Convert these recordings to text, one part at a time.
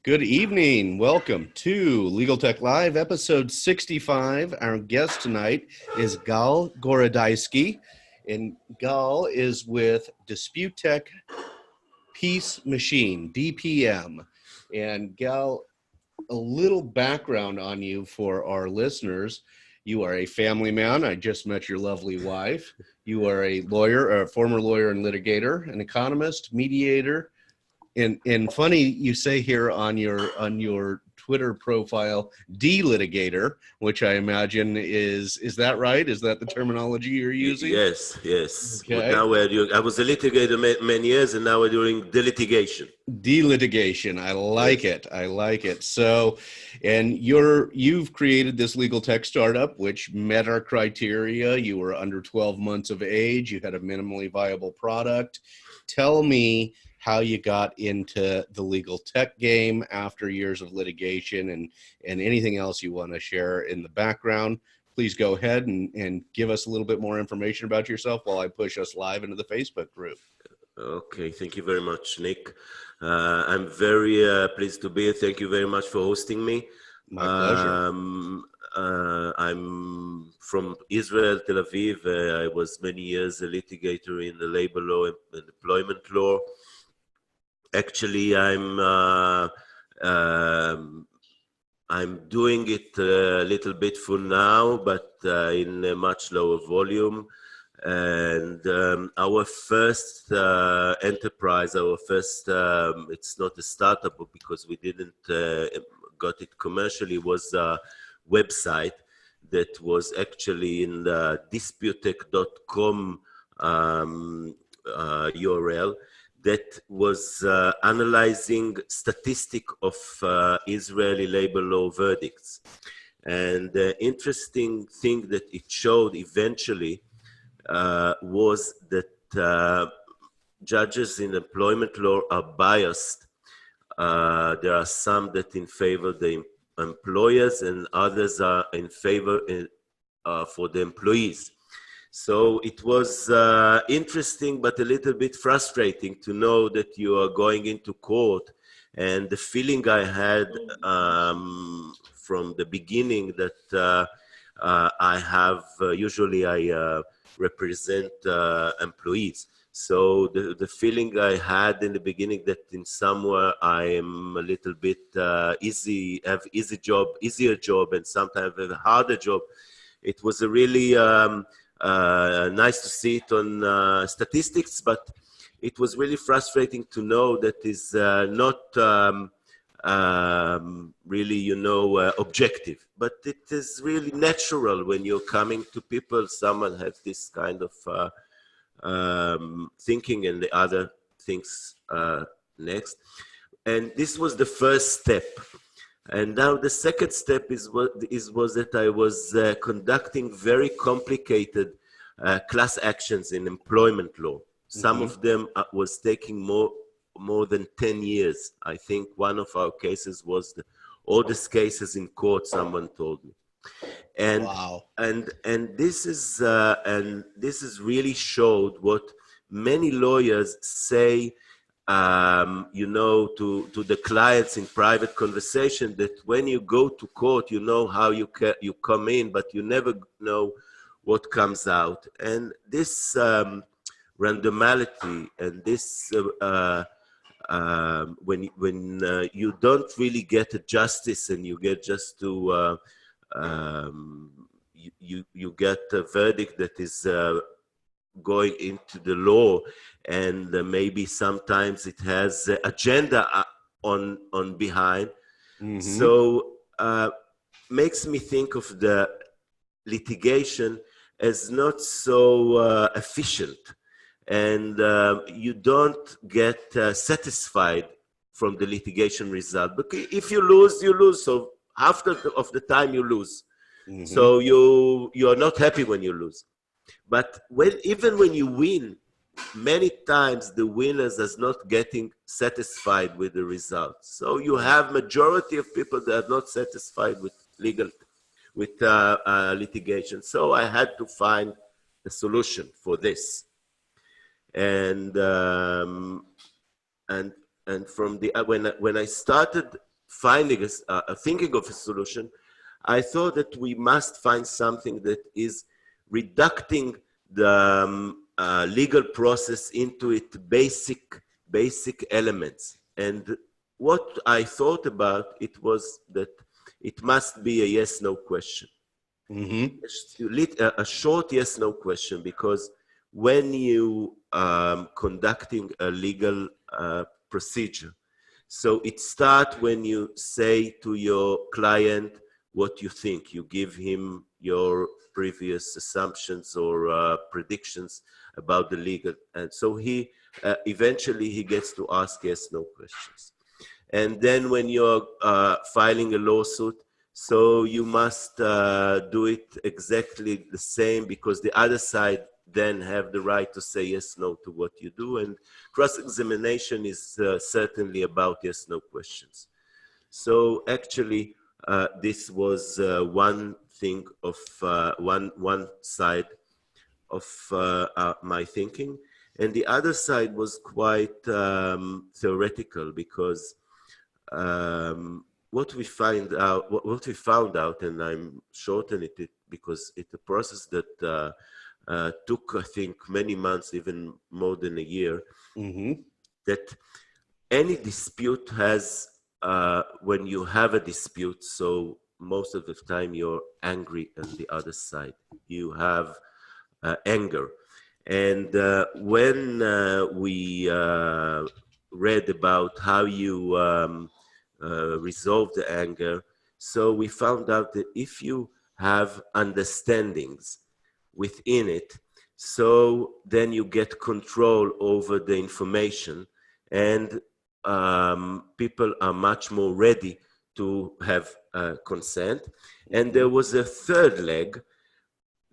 Good evening. Welcome to Legal Tech Live, episode 65. Our guest tonight is Gal Gorodeisky, and Gal is with Disputec Peace Machine, DPM. And Gal, a little background on you for our listeners. You are a family man. I just met your lovely wife. You are a lawyer, a former lawyer and litigator, an economist, mediator. And funny, you say here on your Twitter profile, de-litigator, which I imagine is that right? Is that the terminology you're using? Yes, yes. Okay. But now we're doing, I was a litigator many years, and now we're doing de-litigation. De-litigation. I like it. I like it. So, and you've created this legal tech startup, which met our criteria. You were under 12 months of age. You had a minimally viable product. Tell me how you got into the legal tech game after years of litigation, and anything else you want to share in the background. Please go ahead and give us a little bit more information about yourself while I push us live into the Facebook group. Okay, thank you very much, Nick. I'm very pleased to be here. Thank you very much for hosting me. My pleasure. I'm from Israel, Tel Aviv. I was many years a litigator in the labor law and employment law. Actually, I'm doing it a little bit for now, but in a much lower volume. And our first enterprise, it's not a startup because we didn't got it commercially, was a website that was actually in the Disputec.com URL that was analyzing statistic of Israeli labor law verdicts. And the interesting thing that it showed eventually was that judges in employment law are biased. There are some that in favor the employers and others are in favor for the employees. So it was interesting, but a little bit frustrating to know that you are going into court. And the feeling I had from the beginning that I have, usually I represent employees. So the feeling I had in the beginning that in somewhere I am a little bit have easier job, and sometimes have a harder job. It was a really nice to see it on statistics, but it was really frustrating to know that is not really, objective. But it is really natural when you're coming to people. Someone has this kind of thinking, and the other thinks next. And this was the first step. And now the second step was that I was conducting very complicated class actions in employment law. Some of them was taking more than 10 years. I think one of our cases was the oldest cases in court, someone told me. And wow. And this is really showed what many lawyers say, to the clients in private conversation, that when you go to court, you know how you come in, but you never know what comes out. And this randomality and this when you don't really get a justice, and you get just to you get a verdict that is going into the law, and maybe sometimes it has agenda on behind. So makes me think of the litigation as not so efficient, and you don't get satisfied from the litigation result. But if you lose, you lose. So half of the time you lose. So you are not happy when you lose. But even when you win, many times the winners is not getting satisfied with the result. So you have majority of people that are not satisfied with litigation. So I had to find a solution for this. And from the when I started thinking of a solution, I thought that we must find something that is reducing the legal process into its basic elements. And what I thought about it was that it must be a yes/no question. A short yes/no question, because when you conducting a legal procedure, so it starts when you say to your client what you think. You give him your previous assumptions or predictions about the legal, and so he eventually he gets to ask yes/no questions. And then when you're filing a lawsuit, so you must do it exactly the same, because the other side then have the right to say yes/no to what you do. And cross-examination is certainly about yes/no questions. So actually, this was one thing of one side of my thinking, and the other side was quite theoretical, because what we found out, and I'm shortening it because it's a process that took, I think, many months, even more than a year, that any dispute has, when you have a dispute, so most of the time you're angry on the other side. You have anger. And when we read about how you resolve the anger, so we found out that if you have understandings within it, so then you get control over the information, and people are much more ready to have consent. And there was a third leg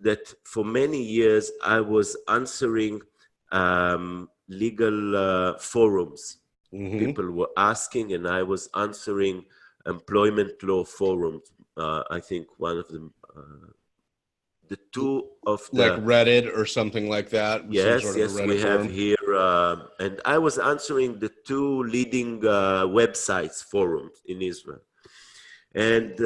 that for many years I was answering legal forums. People were asking, and I was answering employment law forums. I think one of them, the two of the... Like Reddit or something like that? Yes, some sort of yes, we have here. And I was answering the two leading websites forums in Israel. And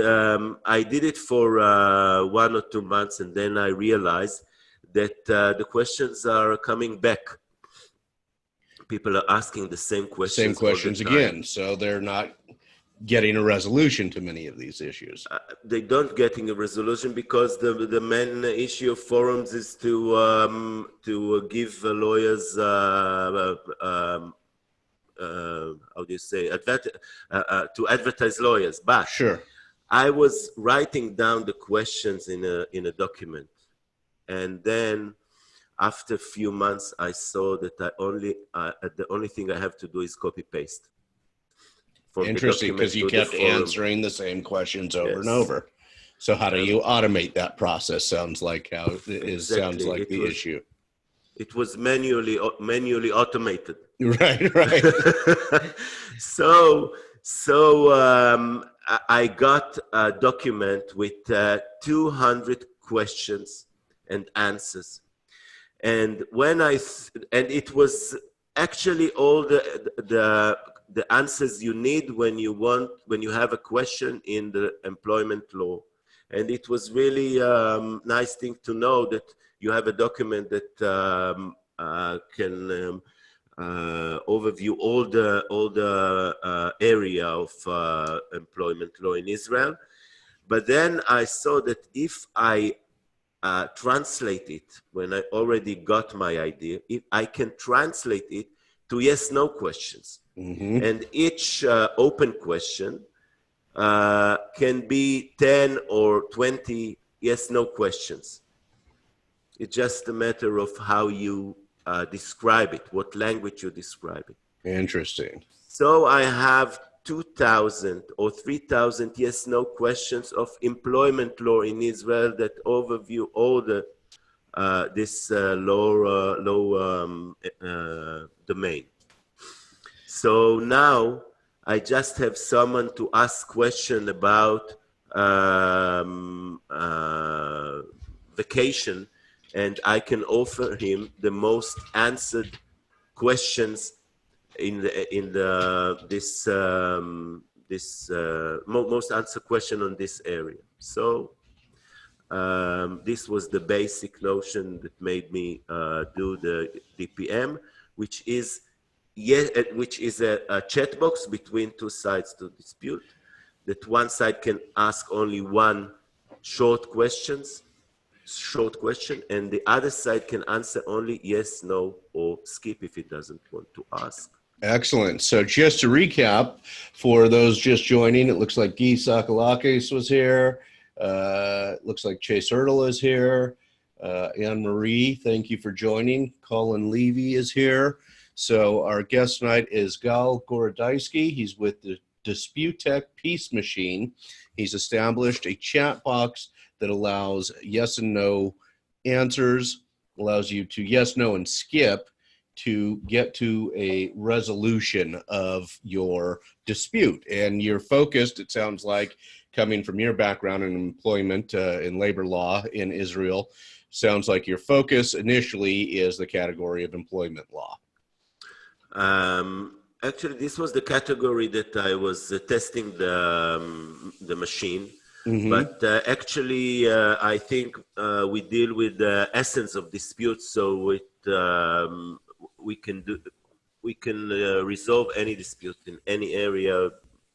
I did it for 1 or 2 months, and then I realized that the questions are coming back. People are asking the same questions. Same questions again, so they're not getting a resolution to many of these issues. They don't getting a resolution because the main issue of forums is to give lawyers how do you say, to advertise lawyers. But sure, I was writing down the questions in a document, and then after a few months, I saw that the only thing I have to do is copy paste. Interesting, because you kept answering the same questions over and over. So how do you automate that process? Sounds like how it is. Sounds like the issue. It was manually automated. Right. So I got a document with 200 questions and answers, and it was actually all the answers you need when you have a question in the employment law. And it was really nice thing to know that you have a document that can overview all the area of employment law in Israel. But then I saw that if I translate it, when I already got my idea, if I can translate it to yes/no questions. And each open question can be 10 or 20 yes/no questions. It's just a matter of how you describe it, what language you describe it. Interesting. So I have 2,000 or 3,000 yes/no questions of employment law in Israel that overview all the this law domain. So now I just have someone to ask question about vacation, and I can offer him the most answered questions in this this most answer question on this area. So this was the basic notion that made me do the DPM, which is a chat box between two sides to dispute. That one side can ask only one short question, and the other side can answer only yes, no, or skip if it doesn't want to ask. Excellent. So just to recap, for those just joining, it looks like Guy Sakalakis was here. Looks like Chase Ertl is here. Anne-Marie, thank you for joining. Colin Levy is here. So our guest tonight is Gal Gorodeisky. He's with the Disputec Peace Machine. He's established a chat box that allows yes and no answers, allows you to yes, no, and skip to get to a resolution of your dispute. And you're focused, it sounds like, coming from your background in employment in labor law in Israel, sounds like your focus initially is the category of employment law. Actually, this was the category that I was testing the machine. Mm-hmm. But actually, I think we deal with the essence of disputes, so we can resolve any dispute in any area,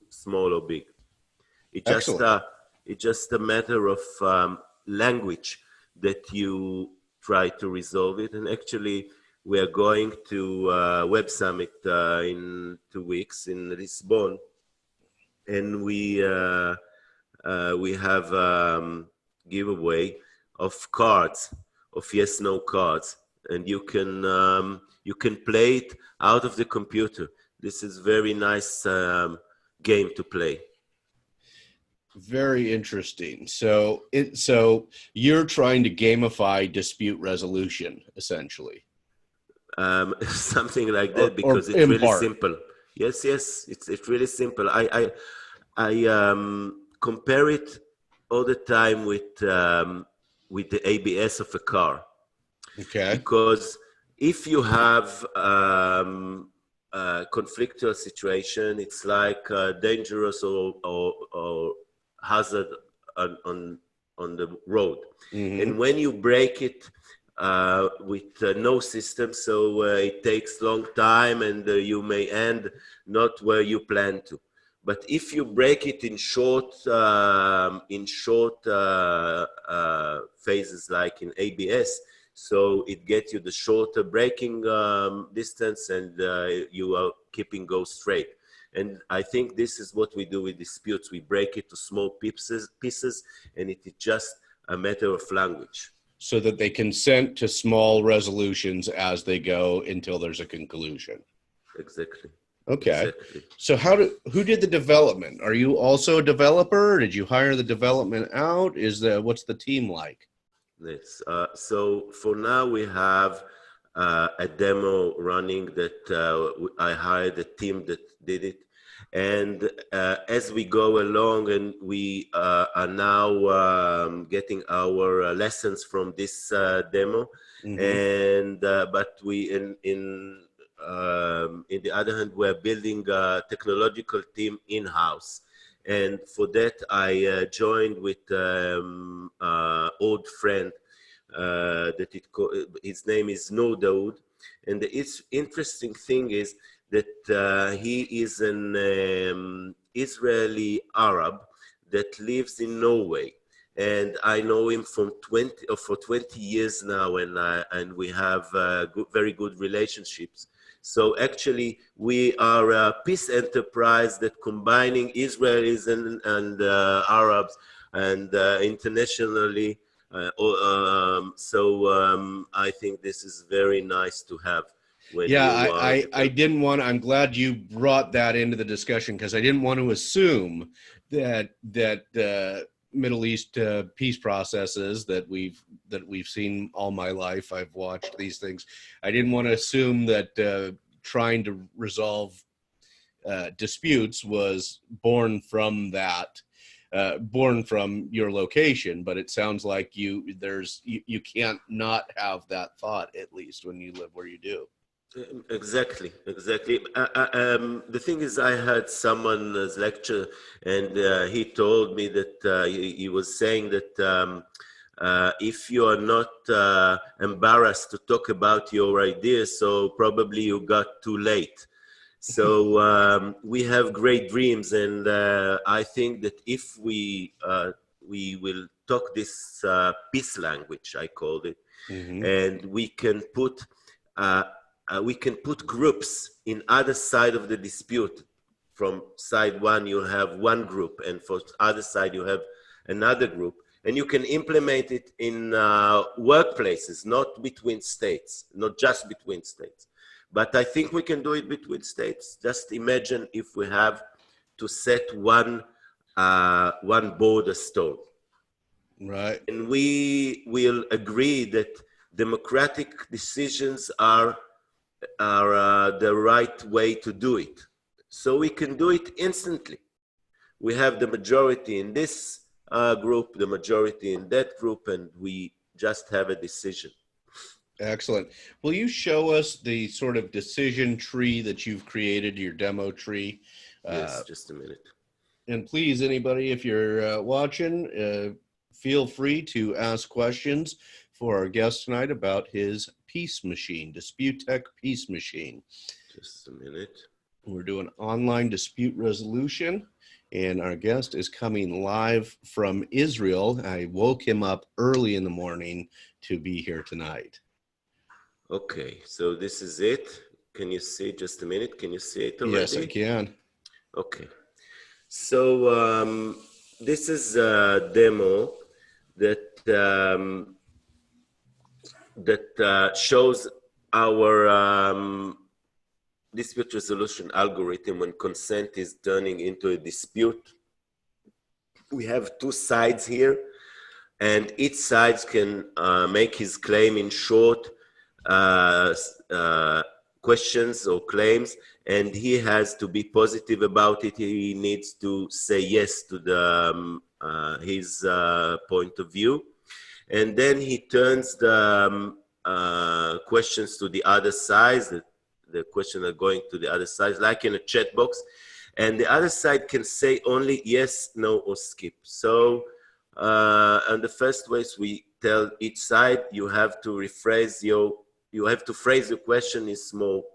small or big. It's just a matter of language that you try to resolve it. And actually, we are going to Web Summit in 2 weeks in Lisbon, and we have giveaway of cards, of yes/no cards, and you can play it out of the computer. This is very nice game to play. Very interesting. So you're trying to gamify dispute resolution, essentially. Something like that, because it's really simple. Yes, it's really simple. I compare it all the time with the ABS of a car. Okay. Because if you have a conflictual situation, it's like dangerous or hazard on the road. Mm-hmm. And when you break it with no system, so it takes long time, and you may end not where you plan to. But if you break it in short phases, like in ABS, so it gets you the shorter braking distance, and you are keeping go straight. And I think this is what we do with disputes. We break it to small pieces, and it is just a matter of language. So that they consent to small resolutions as they go until there's a conclusion. Exactly. Okay. Exactly. So who did the development? Are you also a developer? Did you hire the development out? What's the team like? Yes. So for now we have a demo running that I hired a team that did it. And as we go along, and we are now getting our lessons from this demo, mm-hmm. And but we in the other hand, we're building a technological team in-house. And for that, I joined with old friend his name is No Daoud. And the interesting thing is that he is an Israeli Arab that lives in Norway. And I know him for 20 years now, and we have very good relationships. So actually, we are a peace enterprise that combining Israelis and Arabs, and internationally. I think this is very nice to have. I didn't want. I'm glad you brought that into the discussion, because I didn't want to assume that Middle East peace processes that we've seen all my life. I've watched these things. I didn't want to assume that trying to resolve disputes was born from that, born from your location. But it sounds like you can't not have that thought, at least when you live where you do. Exactly, exactly. The thing is, I had someone's lecture, and he told me that he was saying that if you are not embarrassed to talk about your ideas, so probably you got too late. So we have great dreams, and I think that if we will talk this peace language, I called it, and we can put groups in other side of the dispute. From side one, you'll have one group, and for other side, you have another group, and you can implement it in workplaces, not between states, not just between states. But I think we can do it between states. Just imagine if we have to set one border stone. Right. And we will agree that democratic decisions are the right way to do it. So we can do it instantly. We have the majority in this group, the majority in that group, and we just have a decision. Excellent. Will you show us the sort of decision tree that you've created, your demo tree? Yes, just a minute. And please, anybody, if you're watching, feel free to ask questions for our guest tonight about his Peace Machine, Disputec Peace Machine. Just a minute. We're doing online dispute resolution, and our guest is coming live from Israel. I woke him up early in the morning to be here tonight. Okay, so this is it. Can you see? Just a minute. Can you see it already? Yes, I can. Okay. So this is a demo that shows our dispute resolution algorithm when consent is turning into a dispute. We have two sides here, and each side can make his claim in short questions or claims, and he has to be positive about it. He needs to say yes to the his point of view, and then he turns the questions to the other side. The questions are going to the other side, like in a chat box, and the other side can say only yes, no, or skip. So, and the first ways we tell each side, you have to rephrase you have to phrase your question in small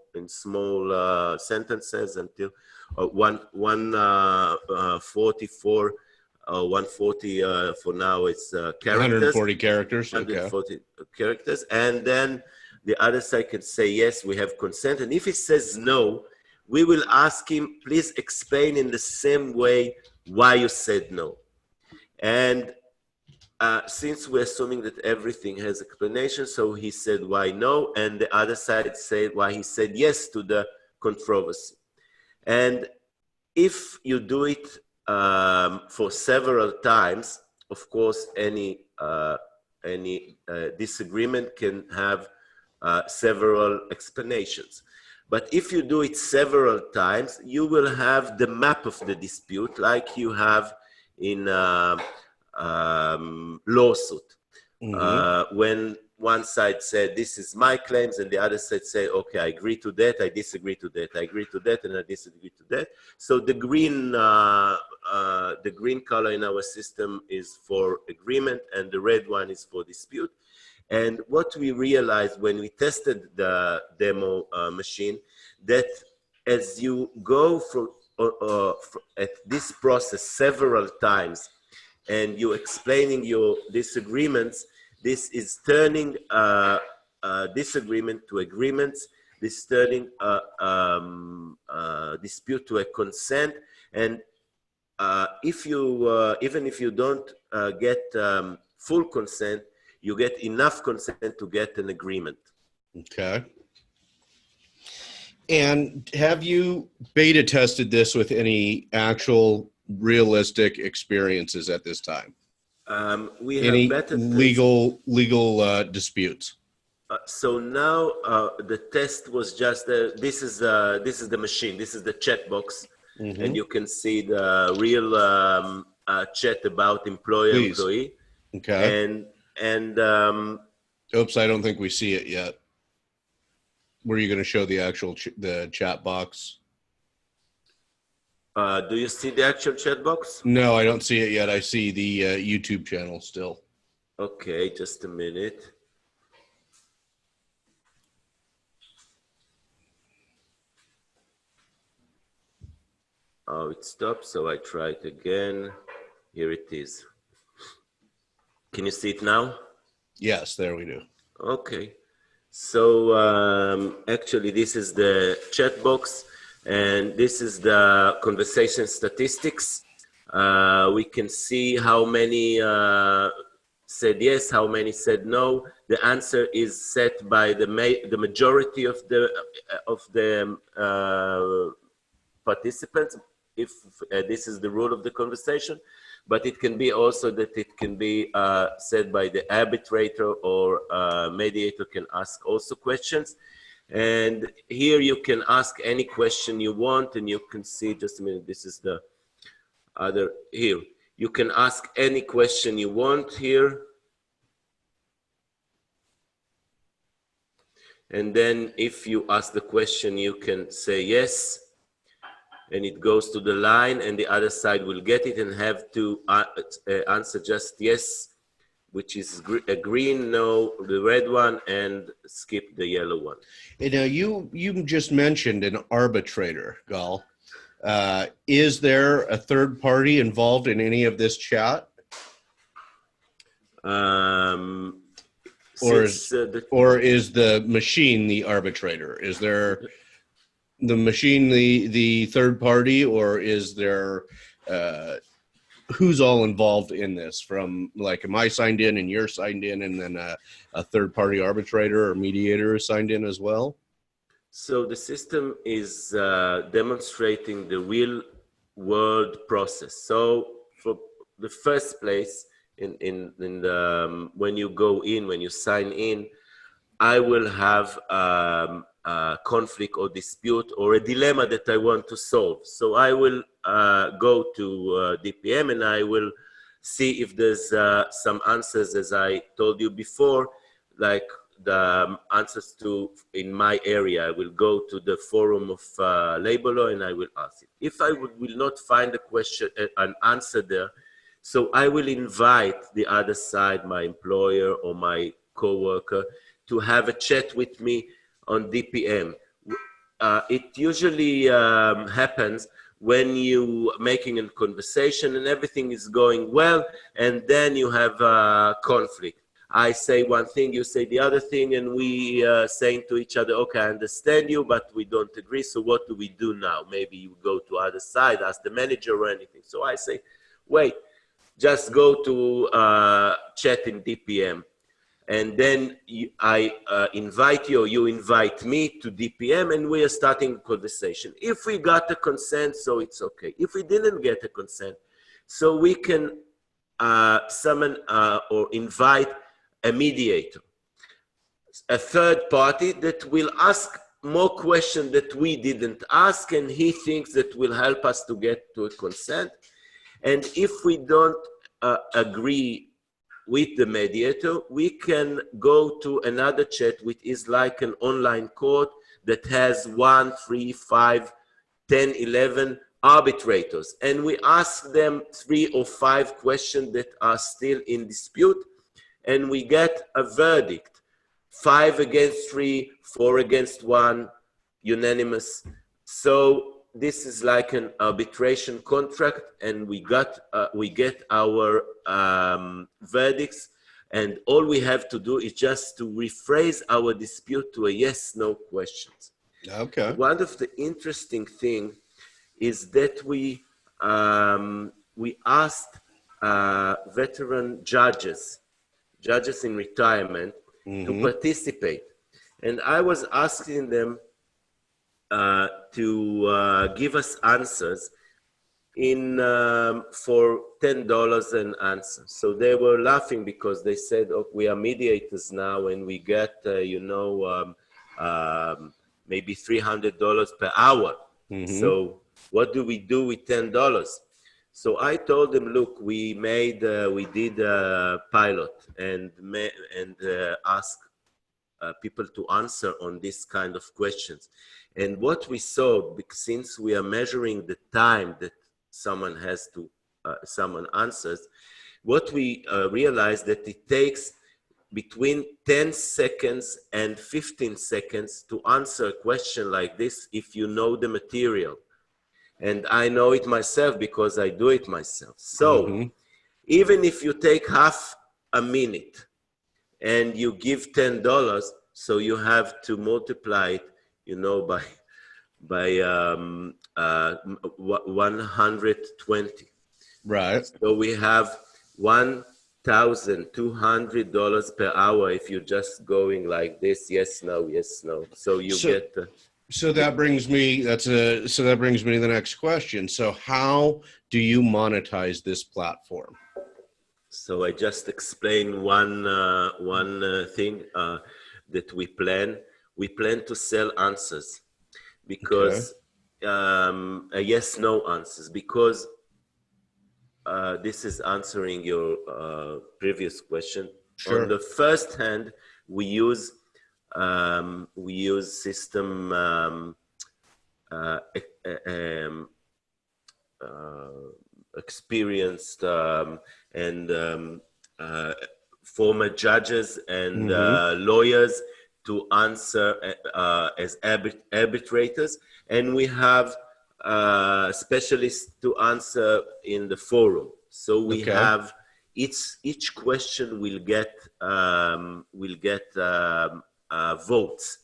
sentences until 144 140 for now it's characters. 140 characters. 140 characters, and then the other side can say yes, we have consent, and if he says no, we will ask him, please explain in the same way why you said no. And since we're assuming that everything has explanation, so he said why no, and the other side said why he said yes to the controversy. And if you do it for several times, of course, any disagreement can have several explanations. But if you do it several times, you will have the map of the dispute like you have in lawsuit. When one side said, this is my claims, and the other side say, okay, I agree to that, I disagree to that, I agree to that, and I disagree to that. So the green color in our system is for agreement, and the red one is for dispute. And what we realized when we tested the demo machine, that as you go through at this process several times, and you're explaining your disagreements, this is turning disagreement to agreements, this turning dispute to a consent. And if you, even if you don't get full consent, you get enough consent to get an agreement. Okay. And have you beta tested this with any actual realistic experiences at this time? We have any beta legal disputes? So now the test was just this is the machine. This is the chat box, and you can see the real chat about employee. Okay. And oops, I don't think we see it yet. Were you going to show the actual the chat box? Do you see the actual chat box? No, I don't see it yet. I see the YouTube channel still. Okay, just a minute. Oh, it stopped, so I try it again. Here it is. Can you see it now? Yes, there we do. Okay. So actually, this is the chat box, and this is the conversation statistics. We can see how many said yes, how many said no. The answer is set by the majority of the participants, if this is the rule of the conversation. But it can be also that it can be said by the arbitrator, or mediator can ask also questions. And here you can ask any question you want, and you can see, just a minute, this is the other here. You can ask any question you want here. And then if you ask the question, you can say yes, and it goes to the line, and the other side will get it and have to answer just yes, which is a green, no, the red one, and skip the yellow one. You know, you just mentioned an arbitrator, Gal. Is there a third party involved in any of this chat? Or is the machine the arbitrator? Is there the machine the third party, or is there who's all involved in this? From, like, am I signed in and you're signed in, and then a third party arbitrator or mediator is signed in as well? So the system is demonstrating the real world process. So for the first place, in the, when you go in, when you sign in, I will have a conflict or dispute or a dilemma that I want to solve. So I will go to DPM, and I will see if there's some answers, as I told you before, like the answers to in my area. I will go to the forum of labor law, and I will ask it. If I will not find a question, an answer there, so I will invite the other side, my employer or my coworker, to have a chat with me on DPM. It usually happens when you making a conversation and everything is going well, and then you have a conflict. I say one thing, you say the other thing, and we saying to each other, okay, I understand you, but we don't agree, so what do we do now? Maybe you go to other side, ask the manager or anything. So I say, wait, just go to chat in DPM. And then I invite you, or you invite me to DPM, and we are starting a conversation. If we got a consent, so it's okay. If we didn't get a consent, so we can summon or invite a mediator, a third party that will ask more questions that we didn't ask, and he thinks that will help us to get to a consent. And if we don't agree with the mediator, we can go to another chat, which is like an online court that has 1, 3, 5, 10, 11 arbitrators. And we ask them 3 or 5 questions that are still in dispute, and we get a verdict. 5 against 3, 4 against 1, unanimous. So this is like an arbitration contract, and we get our verdicts, and all we have to do is just to rephrase our dispute to a yes/no questions. Okay. One of the interesting thing is that we asked veteran judges in retirement to participate, and I was asking them to give us answers in for $10 an answer. So they were laughing because they said, "Oh, we are mediators now, and we get maybe $300 per hour. So what do we do with $10?" So I told them, "Look, we did a pilot and asked people to answer on this kind of questions. And what we saw, since we are measuring the time that someone has to, someone answers, what we realized that it takes between 10 seconds and 15 seconds to answer a question like this if you know the material. And I know it myself because I do it myself. So even if you take half a minute and you give $10, so you have to multiply it, you know, by 120. Right. So we have $1,200 per hour if you're just going like this, yes, no, yes, no. So you get. So that brings me. So that brings me to the next question. So how do you monetize this platform? So I just explained one thing that we plan. We plan to sell answers because yes/no answers, because this is answering your previous question. Sure. On the first hand, we use system experienced and former judges and lawyers to answer as arbitrators, and we have specialists to answer in the forum. So we have each question will get votes.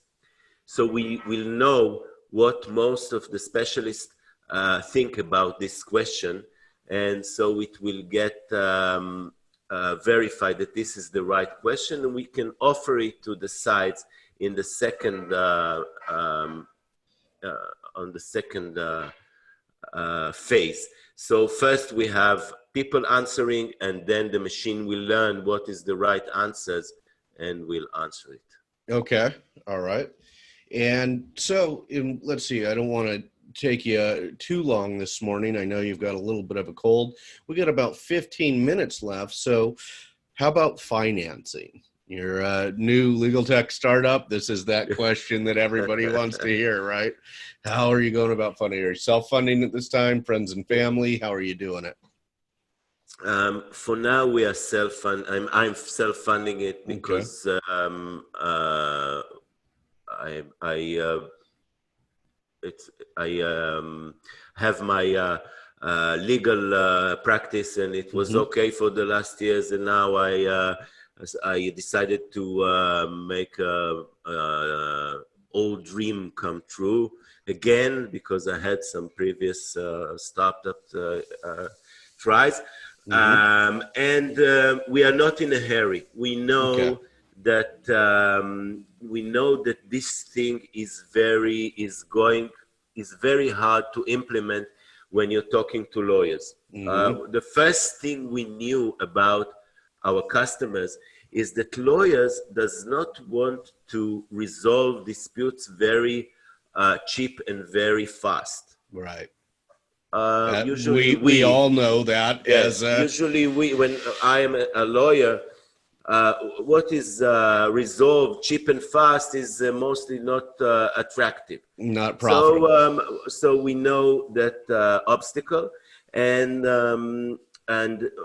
So we will know what most of the specialists think about this question, and so it will get verified that this is the right question, and we can offer it to the sides in the second phase. So first we have people answering, and then the machine will learn what is the right answers and will answer it. Okay. All right. And so let's see, I don't want to take you too long this morning. I know you've got a little bit of a cold. We got about 15 minutes left. So how about financing? You're a new legal tech startup. This is that question that everybody wants to hear, right? How are you going about funding? Are you self-funding at this time? Friends and family? How are you doing it? For now, we are self-funding. I'm self-funding it because I have my legal practice, and it was okay for the last years, and now I decided to make a old dream come true again, because I had some previous startup tries. And we are not in a hurry. We know that this thing is very hard to implement when you're talking to lawyers. The first thing we knew about our customers is that lawyers does not want to resolve disputes very cheap and very fast. Right. Usually we all know that. Yes, usually when I am a lawyer, what is resolved cheap and fast is mostly not attractive. Not profitable. So we know that obstacle, and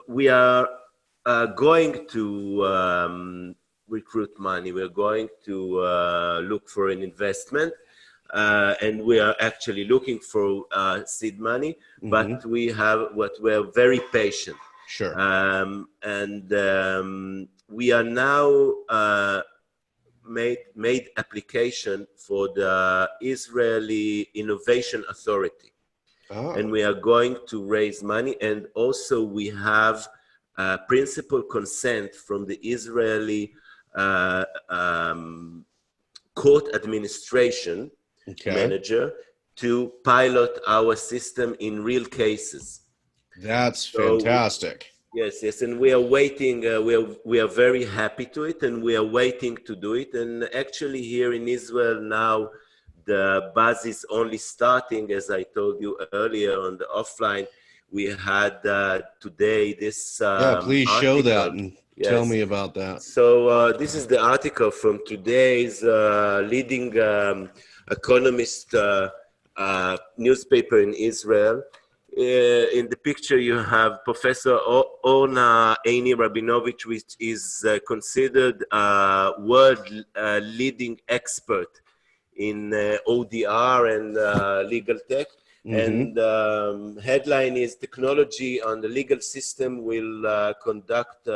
we are going to recruit money. We're going to look for an investment. And we are actually looking for seed money, but we're very patient. Sure. And we are now made application for the Israeli Innovation Authority. And we are going to raise money, and also we have principal consent from the Israeli court administration manager to pilot our system in real cases. That's fantastic. Yes, and we are waiting. We are very happy to it, and we are waiting to do it. And actually, here in Israel now, the buzz is only starting. As I told you earlier on the offline, we had today this. Please article. show that. And Tell me about that. So this is the article from today's leading economist newspaper in Israel. In the picture, you have Professor Orna Eini Rabinovich, which is considered a world leading expert in ODR and legal tech. And headline is technology on the legal system will conduct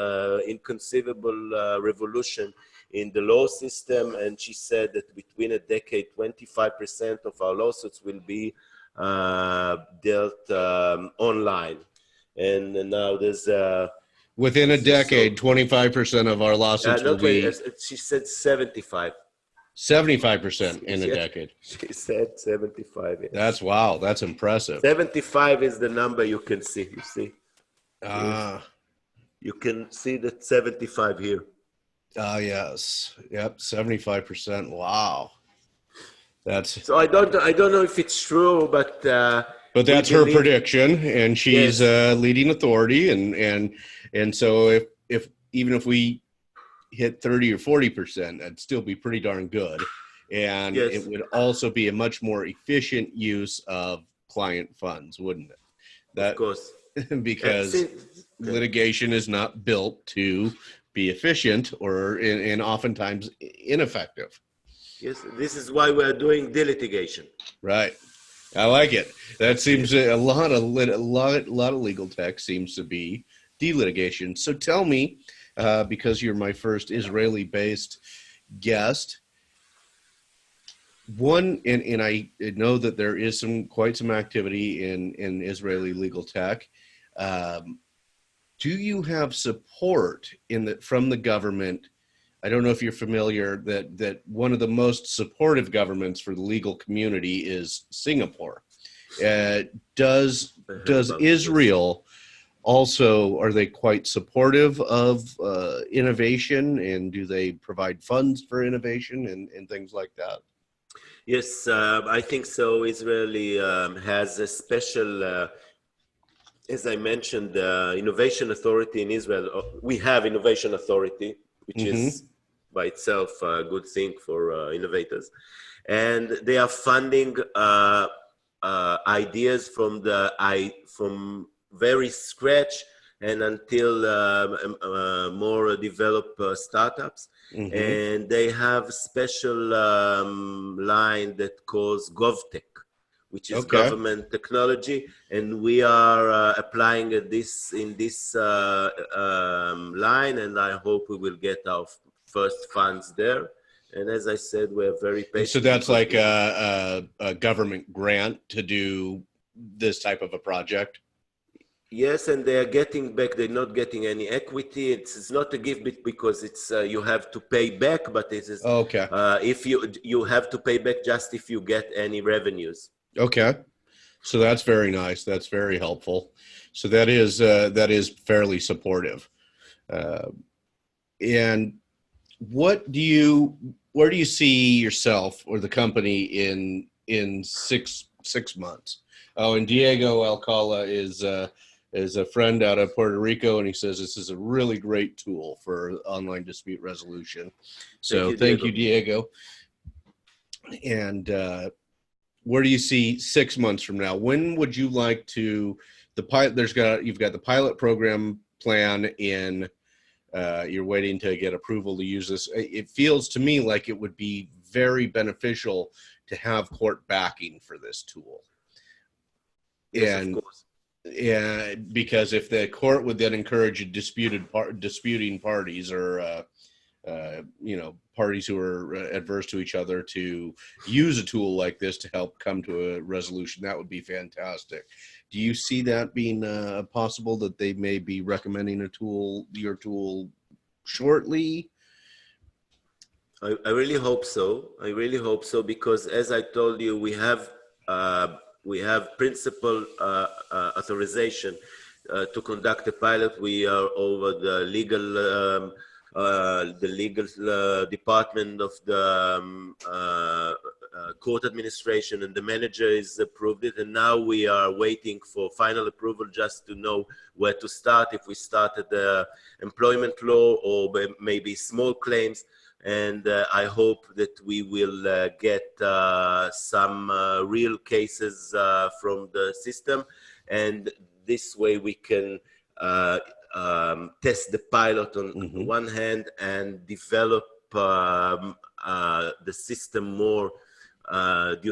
inconceivable revolution in the law system. And she said that between a decade, 25% of our lawsuits will be dealt online. And now there's within a decade, 25% of our lawsuits will be. She said 75. 75% in a decade. She said 75. Yes. That's wow. That's impressive. 75 is the number you can see. You see? You can see that 75 here. Yes. Yep. 75%. Wow. That's. So I don't know if it's true, but that's her prediction, and she's leading authority, and so if even if we hit 30 or 40%, that'd still be pretty darn good. And it would also be a much more efficient use of client funds, wouldn't it? Of course. Because litigation is not built to be efficient and oftentimes ineffective. Yes, this is why we're doing de-litigation. Right. I like it. That seems a lot of legal tech seems to be de-litigation. So tell me, because you're my first Israeli-based guest, and I know that there is quite some activity in Israeli legal tech. Do you have support from the government? I don't know if you're familiar that one of the most supportive governments for the legal community is Singapore. Does Israel also, are they quite supportive of innovation, and do they provide funds for innovation and things like that? Yes, I think so. Israel has a special, as I mentioned, innovation authority in Israel. We have innovation authority, which is by itself a good thing for innovators. And they are funding ideas from very scratch and until more developed startups. And they have special line that calls GovTech, which is government technology. And we are applying this in this line, and I hope we will get our first funds there. And as I said, we're very patient. So that's like a government grant to do this type of a project? Yes, and they are getting back. They're not getting any equity. It's not a gift because it's you have to pay back, but it is if you have to pay back just if you get any revenues. Okay, so that's very nice. That's very helpful. So that is fairly supportive. And where do you see yourself or the company in six months? Oh, and Diego Alcala is a friend out of Puerto Rico, and he says this is a really great tool for online dispute resolution. So thank you, Diego. And where do you see 6 months from now? When would you like to you've got the pilot program plan in. You're waiting to get approval to use this. It feels to me like it would be very beneficial to have court backing for this tool. Yes, of course. Yeah, because if the court would then encourage disputing parties or parties who are adverse to each other to use a tool like this to help come to a resolution, that would be fantastic. Do you see that being possible, that they may be recommending your tool shortly? I really hope so. I really hope so, because as I told you, we have principal authorization to conduct a pilot. We are over the legal department of the court administration, and the manager is approved it, and now we are waiting for final approval just to know where to start, if we start at the employment law or maybe small claims. And I hope that we will get some real cases from the system, and this way we can test the pilot on one hand and develop the system more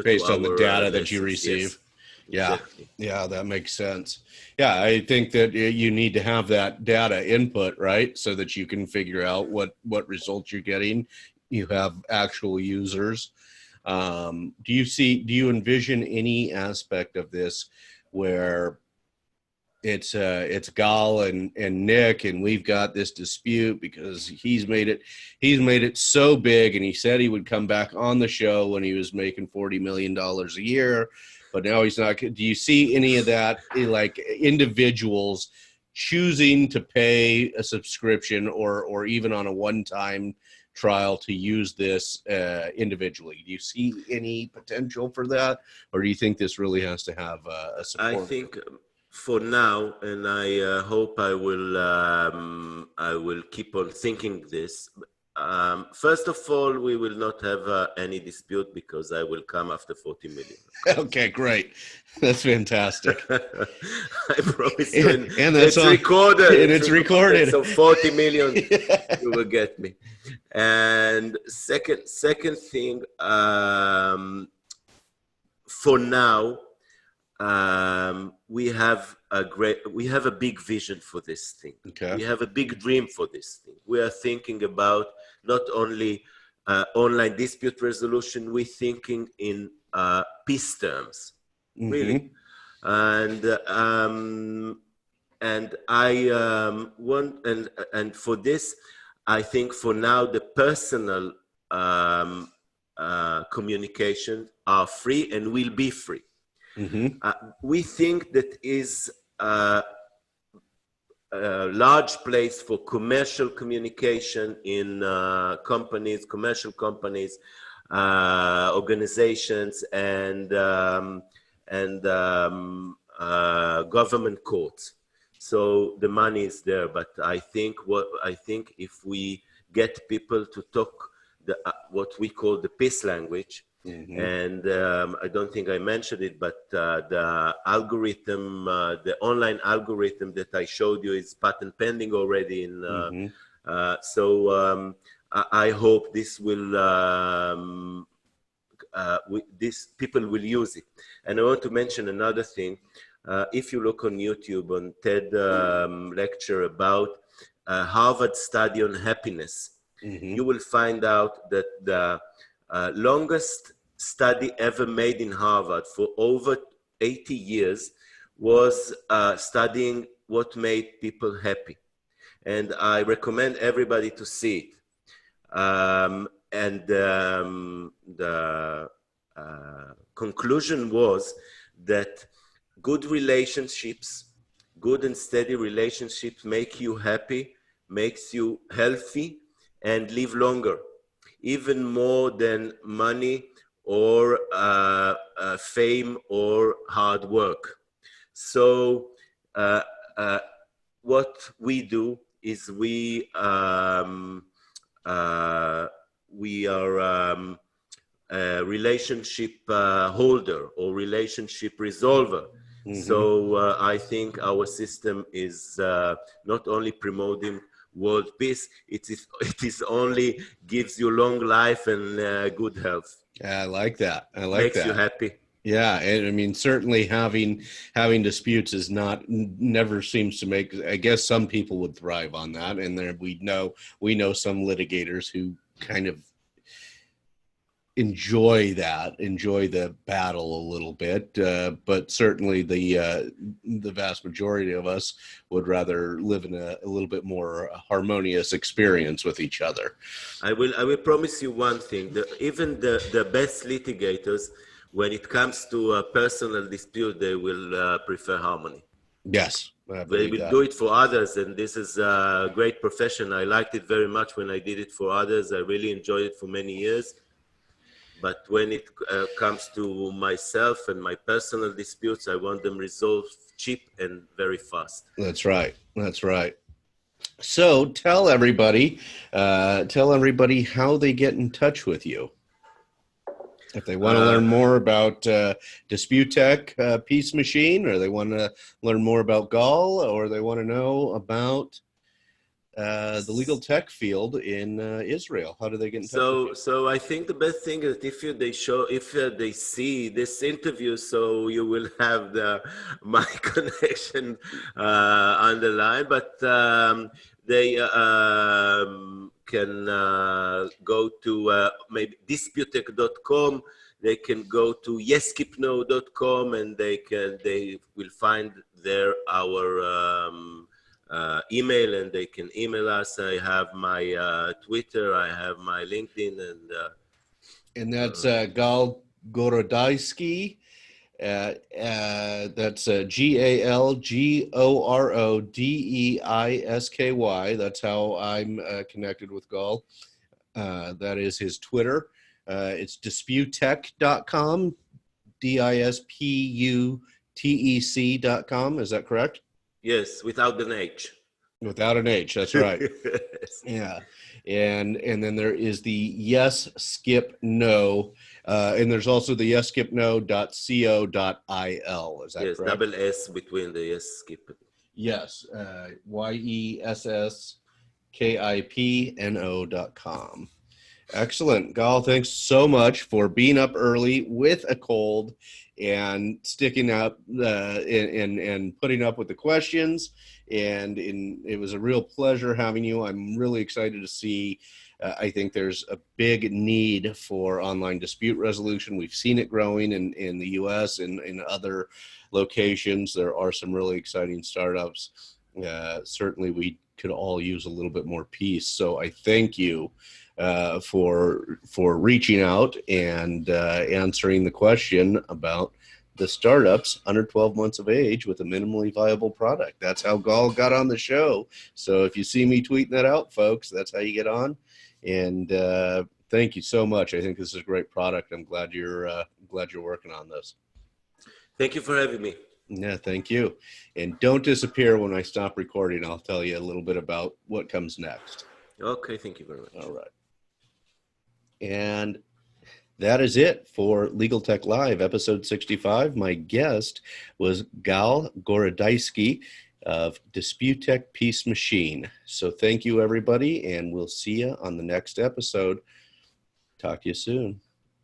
based to on the data that you lessons. receive. Yes, Yeah. exactly. Yeah, that makes sense. Yeah, I think that you need to have that data input, right? So that you can figure out what results you're getting. You have actual users. Do you envision any aspect of this where it's Gal and Nick, and we've got this dispute because he's made it so big, and he said he would come back on the show when he was making $40 million a year, but now he's not. Do you see any of that, like individuals choosing to pay a subscription or even on a one-time trial to use this individually? Do you see any potential for that, or do you think this really has to have a support? I think for now, and I hope I will keep on thinking this. First of all, we will not have any dispute because I will come after 40 million. Okay, great. That's fantastic. I promise you. And that's recorded. And it's recorded. So 40 million, you will get me. And second thing, for now, we have a big vision for this thing. Okay. We have a big dream for this thing. We are thinking about not only online dispute resolution, we're thinking in peace terms, really. And I want, and for this, I think for now the personal communication are free and will be free. We think that is a large place for commercial communication in companies, commercial companies, organizations, and government courts. So the money is there, but I think if we get people to talk what we call the peace language. And I don't think I mentioned it, but the algorithm, the online algorithm that I showed you is patent pending already. So I hope this will, people will use it. And I want to mention another thing. If you look on YouTube on TED lecture about Harvard study on happiness, you will find out that the longest study ever made in Harvard for over 80 years was studying what made people happy. And I recommend everybody to see it. And the conclusion was that good relationships, good and steady relationships make you happy, makes you healthy, and live longer, even more than money or fame or hard work. So what we do is we are a relationship holder or relationship resolver. So I think our system is not only promoting world peace, it is only gives you long life and good health. Yeah, I like that. I like that. Makes you happy. Yeah, and I mean, certainly having disputes is never seems to make. I guess some people would thrive on that, and there we know some litigators who kind of enjoy the battle a little bit, but certainly the vast majority of us would rather live in a little bit more harmonious experience with each other. I will promise you one thing: even the best litigators, when it comes to a personal dispute, they will prefer harmony. Yes, they will do it for others, and this is a great profession. I liked it very much when I did it for others. I really enjoyed it for many years. But when it comes to myself and my personal disputes, I want them resolved cheap and very fast. That's right. That's right. So tell everybody how they get in touch with you. If they want to learn more about Disputec Peace Machine, or they want to learn more about Gal, or they want to know about the legal tech field in Israel, how do they get in touch with you? So I think the best thing is if they see this interview, so you will have my connection on the line, but they can go to maybe disputec.com. They can go to yeskipno.com, and they will find there our email, and they can email us. I have my Twitter, I have my LinkedIn, and that's Gal Gorodeisky. That's GalGorodeisky. That's how I'm connected with Gal. That is his Twitter. It's disputec.com, disputec.com. Is that correct? Yes, without an H. Without an H, that's right. Yeah. And then there is the Yes Skip No. And there's also the yesskipno.co.il. Is that yes, correct? double S between the yes skip. Yes. YESSKIPNO.com. Excellent. Gal, thanks so much for being up early with a cold and sticking up and putting up with the questions. And it was a real pleasure having you. I'm really excited to see. I think there's a big need for online dispute resolution. We've seen it growing in the U.S. and in other locations. There are some really exciting startups. Certainly, we could all use a little bit more peace. So I thank you for reaching out and answering the question about the startups under 12 months of age with a minimally viable product. That's how Gal got on the show. So if you see me tweeting that out, folks, that's how you get on. And thank you so much. I think this is a great product. I'm glad you're working on this. Thank you for having me. Yeah, thank you. And don't disappear when I stop recording. I'll tell you a little bit about what comes next. Okay, thank you very much. All right. And that is it for Legal Tech Live, episode 65. My guest was Gal Gorodeisky of Disputec Peace Machine. So thank you, everybody, and we'll see you on the next episode. Talk to you soon.